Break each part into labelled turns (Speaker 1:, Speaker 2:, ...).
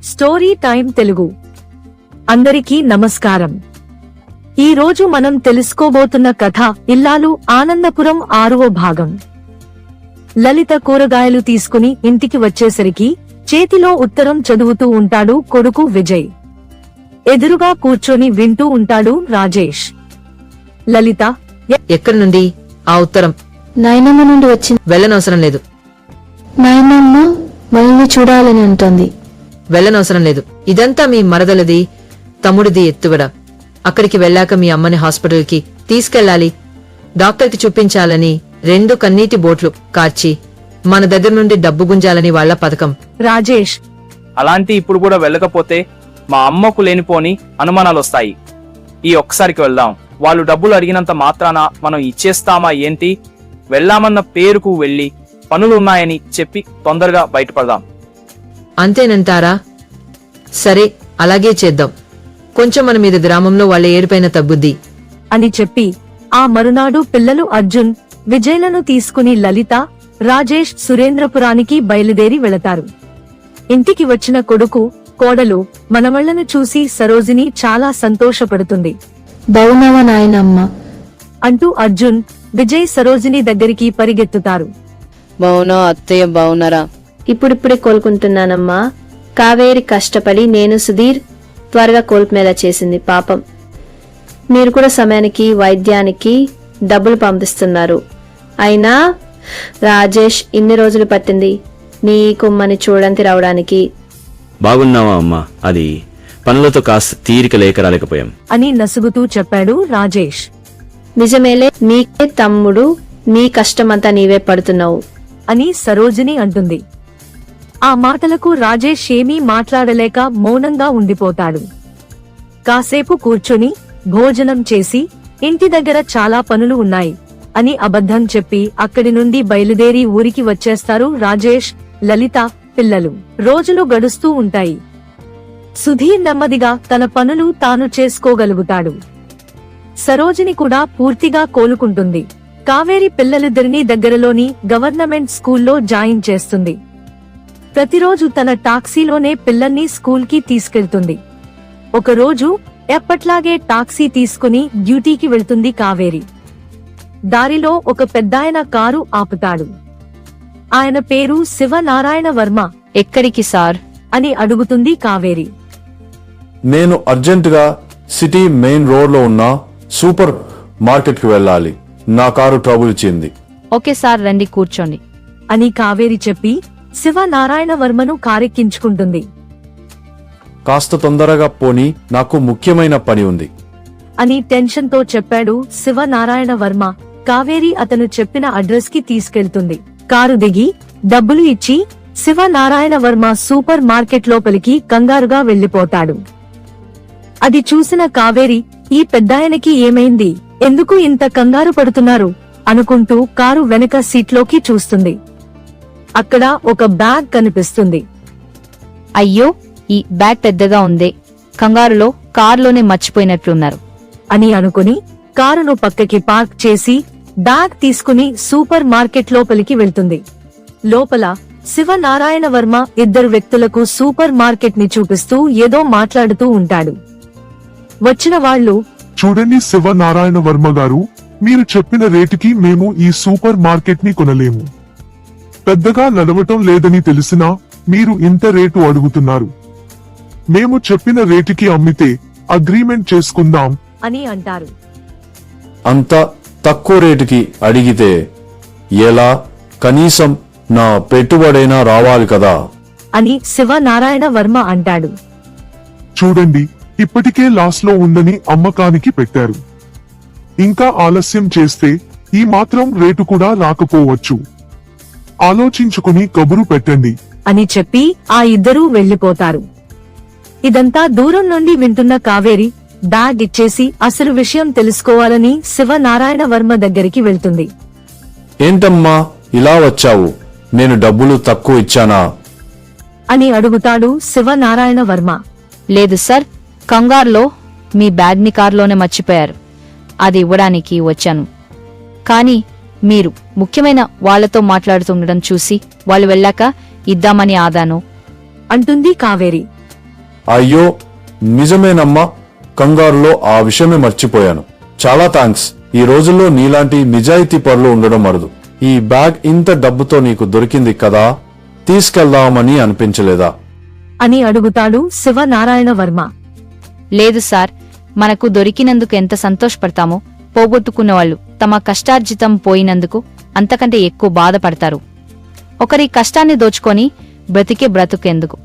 Speaker 1: Story time Telugu. అందరికీ నమస్కారం. ఈ రోజు మనం తెలుసుకోబోతున్న కథ ఇల్లాలు ఆనందపురం 6వ భాగం. లలిత కూరగాయలు తీసుకుని ఇంటికి వచ్చేసరికి చేతిలో ఉత్తరం చదువుతూ ఉంటాడు కొడుకు విజయ్. ఎదురుగా కూర్చొని వింటూ ఉంటాడు రాజేష్. లలిత,
Speaker 2: ఎక్కడి నుండి ఆ ఉత్తరం?
Speaker 3: నాయనమ్మ నుండి వచ్చింది.
Speaker 2: వెళ్ళనవసరం లేదు.
Speaker 3: నాయనమ్మ మనల్ని చూడాలని అంటోంది.
Speaker 2: వెళ్ళనవసరం లేదు. ఇదంతా మీ మరదలది, తమ్ముడిది ఎత్తుగడ. అక్కడికి వెళ్ళాక మీ అమ్మని హాస్పిటల్కి తీసుకెళ్లాలి, డాక్టర్కి చూపించాలని 2 కన్నీటి బోట్లు కార్చి మన దగ్గర నుండి డబ్బు గుంజాలని వాళ్ల పథకం.
Speaker 1: రాజేష్,
Speaker 4: అలాంటి ఇప్పుడు కూడా వెళ్ళకపోతే మా అమ్మకు లేనిపోని అనుమానాలొస్తాయి. ఈ ఒక్కసారికి వెళ్దాం. వాళ్ళు డబ్బులు అడిగినంత మాత్రాన మనం ఇచ్చేస్తామా ఏంటి? వెళ్ళామన్న పేరుకు వెళ్లి పనులున్నాయని చెప్పి తొందరగా బయటపడదాం.
Speaker 2: అంతేనంటారా? సరే, అలాగే చేద్దాం. కొంచెం మన మీద గ్రామంలో వాళ్ల ఏడుపైన తగ్గుద్ది
Speaker 1: అని చెప్పి ఆ మరునాడు పిల్లలు అర్జున్, విజయ్లను తీసుకుని లలిత, రాజేష్ సురేంద్రపురానికి బయలుదేరి వెళతారు. ఇంటికి వచ్చిన కొడుకు, కోడలు, మనవళ్లను చూసి సరోజిని చాలా సంతోషపడుతుంది.
Speaker 3: బావున్నావా నాయనమ్మ
Speaker 1: అంటూ అర్జున్, విజయ్ సరోజిని దగ్గరికి పరిగెత్తుతారు.
Speaker 5: బావునా అత్తయ్య, బావున్నారా?
Speaker 3: ఇప్పుడిప్పుడే కోలుకుంటున్నానమ్మా. కావేరి కష్టపడి నేను సుధీర్ త్వరగా కోలుకునేలా చేసింది. పాపం మీరు కూడా సమయానికి వైద్యానికి డబ్బులు పంపిస్తున్నారు. అయినా రాజేష్ ఇన్ని రోజులు పట్టింది నీకు మని చూడంతి రావడానికి.
Speaker 6: బాగున్నావా అమ్మా? అది పనులతో కాస్త తీరిక లేక రాలేకపోయాం
Speaker 1: అని నసుగుతూ చెప్పాడు రాజేష్.
Speaker 3: నిజమేలే, నీకే తమ్ముడు, నీ కష్టమంతా నీవే పడుతున్నావు
Speaker 1: అని సరోజిని అంటుంది. ఆ మాటలకు రాజేష్ ఏమీ మాట్లాడలేక మౌనంగా ఉండిపోతాడు. కాసేపు కూర్చొని భోజనం చేసి ఇంటి దగ్గర చాలా పనులు ఉన్నాయి అని అబద్ధం చెప్పి అక్కడి నుండి బయలుదేరి ఊరికి వచ్చేస్తారు రాజేష్, లలిత, పిల్లలు. రోజులు గడుస్తూ ఉంటాయి. సుధీర్ నెమ్మదిగా తన పనులు తాను చేసుకోగలుగుతాడు. సరోజిని కూడా పూర్తిగా కోలుకుంటుంది. కావేరి పిల్లలిద్దరినీ దగ్గరలోని గవర్నమెంట్ స్కూల్లో జాయిన్ చేస్తుంది. ప్రతిరోజు తన టాక్సీలోనే పిల్లల్ని స్కూల్కి తీసుకెళ్తుంది. ఒకరోజు ఎప్పట్లాగే టాక్సీ తీసుకుని డ్యూటీకి వెళ్తుంది కావేరి. దారిలో ఒక పెద్దాయన కారు ఆపుతాడు. ఆయన పేరు శివనారాయణ వర్మ.
Speaker 5: ఎక్కడికి సార్
Speaker 1: అని అడుగుతుంది కావేరి.
Speaker 7: నేను అర్జెంటుగా సిటీ మెయిన్ రోడ్ లో ఉన్న సూపర్ మార్కెట్ కి వెళ్ళాలి. నా కారు ట్రబుల్ ఇచ్చింది.
Speaker 5: ఓకే సార్, రండి కూర్చోండి
Speaker 1: అని కావేరి చెప్పి శివనారాయణ వర్మను కారెక్కించుకుంటుంది.
Speaker 7: కాస్త తొందరగా పోని, నాకు ముఖ్యమైన పని ఉంది
Speaker 1: అని టెన్షన్ తో చెప్పాడు శివనారాయణ వర్మ. కావేరి అతను చెప్పిన అడ్రస్ కి తీసుకెళ్తుంది. కారు దిగి డబ్బులు ఇచ్చి శివనారాయణ వర్మ సూపర్ మార్కెట్ లోపలికి కంగారుగా వెళ్లిపోతాడు. అది చూసిన కావేరి, ఈ పెద్దాయనకి ఏమైంది, ఎందుకు ఇంత కంగారు పడుతున్నారు అనుకుంటూ కారు వెనక సీట్లోకి చూస్తుంది. అక్కడ ఒక బ్యాగ్ కనిపిస్తుంది.
Speaker 5: అయ్యో, ఈ బ్యాగ్ పెద్దగా ఉందే, కంగారులో కారులోనే మర్చిపోయినట్లున్నారు
Speaker 1: అని అనుకుని కారును పక్కకి పార్క్ చేసి బ్యాగ్ తీసుకుని సూపర్ మార్కెట్ లోపలికి వెళ్తుంది. లోపల శివనారాయణ వర్మ 2 వ్యక్తులకు సూపర్ మార్కెట్ ని చూపిస్తూ ఏదో మాట్లాడుతూ ఉంటాడు. వచ్చిన వాళ్లు,
Speaker 8: చూడండి శివనారాయణ వర్మ గారు, మీరు చెప్పిన రేటుకి మేము ఈ సూపర్ మార్కెట్ ని కొనలేము. పెద్దగా నడవటం లేదని తెలిసినా మీరు ఇంత రేటు అడుగుతున్నారు. మేము చెప్పిన రేటుకి అమ్మితే అగ్రిమెంట్ చేసుకుందాం
Speaker 1: అని అంటారు.
Speaker 7: అంత తక్కువ రేటుకి అడిగితే ఎలా? కనీసం నా పెట్టుబడైనా రావాలి కదా
Speaker 1: అని శివనారాయణ వర్మ అంటాడు.
Speaker 8: చూడండి, ఇప్పటికే లాస్ లో ఉందని అమ్మకానికి పెట్టారు. ఇంకా ఆలస్యం చేస్తే ఈ మాత్రం రేటు కూడా రాకపోవచ్చు. ఆలోచించుకుని కబురు పెట్టండి
Speaker 1: అని చెప్పి ఆ 2 వెళ్లిపోతారు. ఇదంతా దూరం నుండి వింటున్న కావేరి బ్యాగ్ ఇచ్చేసి అసలు విషయం తెలుసుకోవాలని శివనారాయణ వర్మ దగ్గరికి వెళ్తుంది.
Speaker 7: ఏంటమ్మా ఇలా వచ్చావు? నేను డబ్బులు తక్కువ ఇచ్చానా
Speaker 1: అని అడుగుతాడు శివనారాయణ వర్మ.
Speaker 5: లేదు సార్, కంగారులో మీ బ్యాగ్ ని కారులోనే మర్చిపోయారు, అది ఇవ్వడానికి వచ్చాను. కానీ మీరు ముఖ్యమైన వాళ్లతో మాట్లాడుతుండడం చూసి వాళ్ళు వెళ్ళాక ఇద్దామని ఆదాను
Speaker 1: అంటుంది కావేరి.
Speaker 7: అయ్యో నిజమేనమ్మా, కంగారులో ఆ విషయమే మర్చిపోయాను. చాలా థ్యాంక్స్. ఈ రోజుల్లో నీలాంటి నిజాయితీ పరులు ఉండడం అరుదు. ఈ బ్యాగ్ ఇంత డబ్బుతో నీకు దొరికింది కదా, తీసుకెళ్దామని అనిపించలేదా?
Speaker 1: అని అడుగుతాడు శివనారాయణ వర్మ.
Speaker 5: లేదు సార్, మనకు దొరికినందుకు ఎంత సంతోషపడతామో పోగొట్టుకున్న వాళ్ళు తమ కష్టార్జితం పోయినందుకు అంతకంటే ఎక్కువ బాధపడతారు. ఒకరి కష్టాన్ని దోచుకొని బ్రతికే బ్రతుకెందుకు?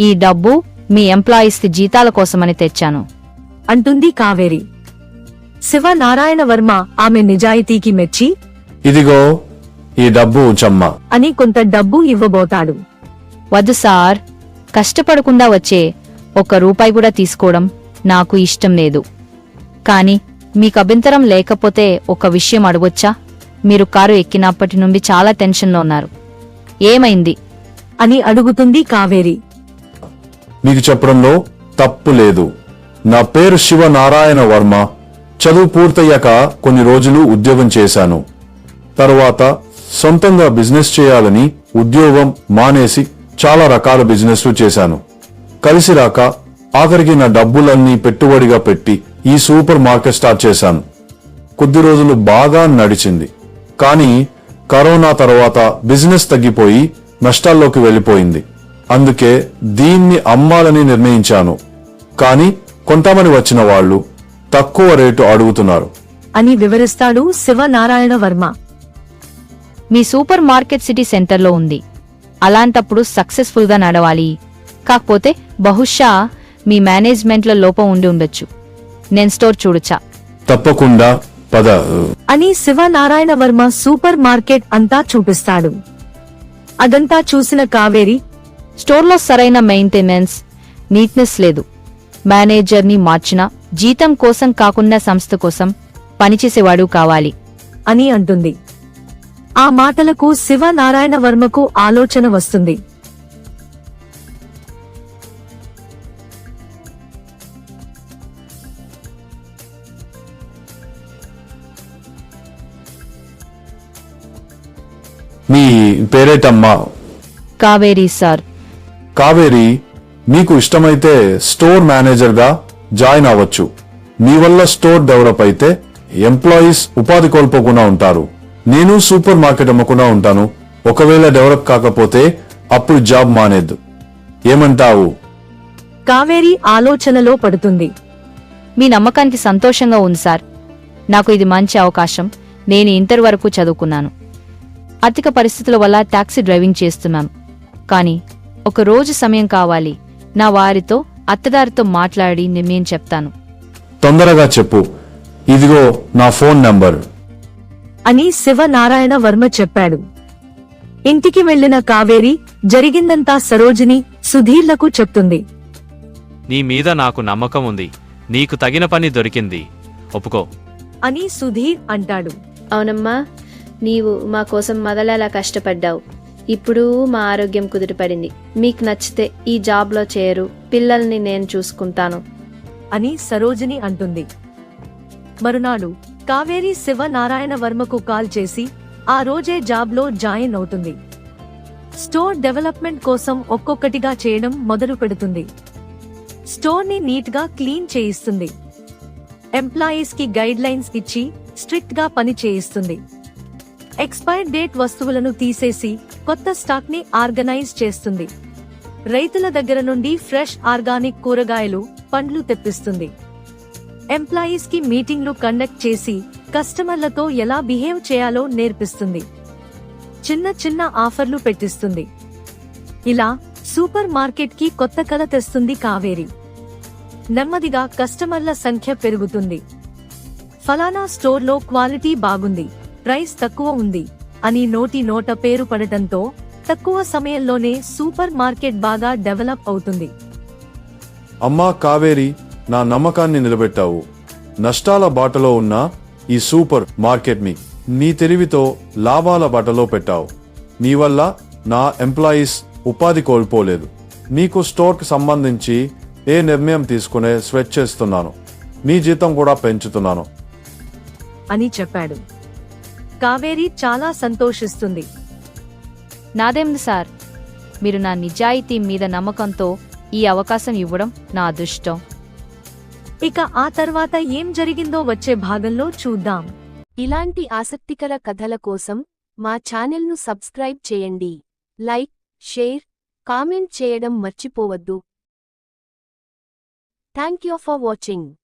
Speaker 5: ఈ డబ్బు మీ ఎంప్లాయీస్కి జీతాల కోసమని తెచ్చాను
Speaker 1: అంటుంది కావేరి. శివనారాయణ వర్మ ఆమె నిజాయితీకి మెచ్చి
Speaker 7: ఇదిగో ఈ డబ్బు ఉంచమ్మా
Speaker 1: అని కొంత డబ్బు ఇవ్వబోతాడు.
Speaker 5: వద్దు సార్, కష్టపడకుండా వచ్చే ఒక్క రూపాయి కూడా తీసుకోవడం నాకు ఇష్టం లేదు. కాని మీకు అభ్యంతరం లేకపోతే ఒక విషయం అడగొచ్చా? మీరు కారు ఎక్కినప్పటి నుండి చాలా టెన్షన్లో ఉన్నారు. ఏమైంది
Speaker 1: అని అడుగుతుంది కావేరి.
Speaker 7: మీకు చెప్పడంలో తప్పు లేదు. నా పేరు శివనారాయణ వర్మ. చదువు పూర్తయ్యాక కొన్ని రోజులు ఉద్యోగం చేశాను. తరువాత సొంతంగా బిజినెస్ చేయాలని ఉద్యోగం మానేసి చాలా రకాల బిజినెస్లు చేశాను. కలిసి రాక ఆఖరికి నా డబ్బులన్నీ పెట్టుబడిగా పెట్టి ఈ సూపర్ మార్కెట్ స్టార్ట్ చేశాను. కొద్ది రోజులు బాగా నడిచింది. కానీ కరోనా తర్వాత బిజినెస్ తగ్గిపోయి నష్టాల్లోకి వెళ్లిపోయింది. అందుకే దీన్ని అమ్మాలని నిర్ణయించాను. కానీ కొంతమంది వచ్చిన వాళ్ళు తక్కువ రేటు అడుగుతున్నారు
Speaker 1: అని వివరిస్తాడు శివనారాయణ వర్మ.
Speaker 5: మీ సూపర్ మార్కెట్ సిటీ సెంటర్లో ఉంది. అలాంటప్పుడు సక్సెస్ఫుల్గా నడవాలి. కాకపోతే బహుశా మీ మేనేజ్మెంట్లో లోపం ఉండి ఉండొచ్చు. నేను స్టోర్ చూడొచ్చా?
Speaker 7: తప్పకుండా పద
Speaker 1: అని శివనారాయణ వర్మ సూపర్ మార్కెట్ అంతా చూపిస్తాడు. అదంతా చూసిన కావేరి,
Speaker 5: స్టోర్లో సరైన మెయింటెనెన్స్, నీట్నెస్ లేదు. మేనేజర్ని మార్చినా జీతం కోసం కాకుండా సంస్థ కోసం పనిచేసేవాడు కావాలి
Speaker 1: అని అంటుంది. ఆ మాటలకు శివనారాయణ వర్మకు ఆలోచన వస్తుంది.
Speaker 7: మీ పేరేటమ్మా?
Speaker 5: కావేరి సార్.
Speaker 7: కావేరి, మీకు ఇష్టమైతే స్టోర్ మేనేజర్ గా జాయిన్ అవ్వచ్చు. మీ వల్ల స్టోర్ డెవలప్ అయితే ఎంప్లాయీస్ ఉపాధి కోల్పోకుండా ఉంటారు. నేను సూపర్ మార్కెట్ అమ్మకుండా ఉంటాను. ఒకవేళ డెవలప్ కాకపోతే అప్పుడు జాబ్ మానేద్దు. ఏమంటావు?
Speaker 1: కావేరి ఆలోచనలో పడుతుంది.
Speaker 5: మీ నమ్మకానికి సంతోషంగా ఉంది సార్. నాకు ఇది మంచి అవకాశం. నేను ఇంటర్ వరకు చదువుకున్నాను. ఆర్థిక పరిస్థితుల వల్ల టాక్సీ డ్రైవింగ్ చేస్తున్నాను. కానీ ఒక రోజు సమయం కావాలి. నా వారితో అత్తగారితో మాట్లాడి నేను చెప్తాను.
Speaker 7: తొందరగా చెప్పు. ఇదిగో నా ఫోన్ నంబర్
Speaker 1: అని శివనారాయణ వర్మ చెప్పాడు. ఇంటికి వెళ్లిన కావేరి జరిగిందంతా సరోజిని, సుధీర్లకు చెప్తుంది.
Speaker 9: నీ మీద నాకు నమ్మకం ఉంది. నీకు తగిన పని దొరికింది, ఒప్పుకో
Speaker 1: అని సుధీర్ అంటాడు.
Speaker 3: అవునమ్మా, నీవు మా కోసం మొదలలా కష్టపడ్డావు. ఇప్పుడు మా ఆరోగ్యం కుదిరిపడింది. మీకు నచ్చితే ఈ జాబ్లో చేరు. పిల్లల్ని నేను చూసుకుంటాను
Speaker 1: అని సరోజిని అంటుంది. మరునాడు కావేరి శివనారాయణ వర్మకు కాల్ చేసి ఆ రోజే జాబ్లో జాయిన్ అవుతుంది. స్టోర్ డెవలప్మెంట్ కోసం ఒక్కొక్కటిగా చేయడం మొదలు పెడుతుంది. స్టోర్ని నీట్గా క్లీన్ చేయిస్తుంది. ఎంప్లాయీస్ కి గైడ్ లైన్స్ ఇచ్చి స్ట్రిక్ట్ గా పని చేయిస్తుంది. ఎక్స్పైర్ డేట్ వస్తువులను తీసేసి కొత్త స్టాక్ ని ఆర్గనైజ్ చేస్తుంది. రైతుల దగ్గర నుండి ఫ్రెష్ ఆర్గానిక్ కూరగాయలు, పండ్లు తెప్పిస్తుంది. ఎంప్లాయీస్ కి మీటింగ్లు కండక్ట్ చేసి కస్టమర్లతో ఎలా బిహేవ్ చేయాలో నేర్పిస్తుంది. చిన్న చిన్న ఆఫర్లు పెట్టిస్తుంది. ఇలా సూపర్ మార్కెట్ కి కొత్త కళ తెస్తుంది కావేరి. నెమ్మదిగా కస్టమర్ల సంఖ్య పెరుగుతుంది. ఫలానా స్టోర్లో క్వాలిటీ బాగుంది, ప్రైస్ తక్కువ ఉంది అని నోట పేరు పడటంతో తక్కువ సమయంలోనే సూపర్ మార్కెట్ బాగా డెవలప్ అవుతుంది.
Speaker 7: అమ్మా కావేరి, నా నమ్మకాన్ని నిలబెట్టావు. నష్టాల బాటలో ఉన్న ఈ సూపర్ మార్కెట్ నీ తెలివితో లాభాల బాటలో పెట్టావు. నీ వల్ల నా ఎంప్లాయీస్ ఉపాధి కోల్పోలేదు. నీకు స్టోర్కి సంబంధించి ఏ నిర్ణయం తీసుకునే స్వెచ్ చేస్తున్నాను. నీ జీతం కూడా పెంచుతున్నాను
Speaker 1: అని చెప్పాడు. కావేరి చాలా సంతోషిస్తుంది.
Speaker 5: నాదేంది సార్, మీరు నా నిజాయితీ మీద నమ్మకంతో ఈ అవకాశం ఇవ్వడం నా అదృష్టం.
Speaker 1: ఇక ఆ తర్వాత ఏం జరిగిందో వచ్చే భాగంలో చూద్దాం.
Speaker 10: ఇలాంటి ఆసక్తికర కథల కోసం మా ఛానల్ను సబ్స్క్రైబ్ చేయండి. లైక్, షేర్, కామెంట్ చేయడం మర్చిపోవద్దు. Thank you for watching.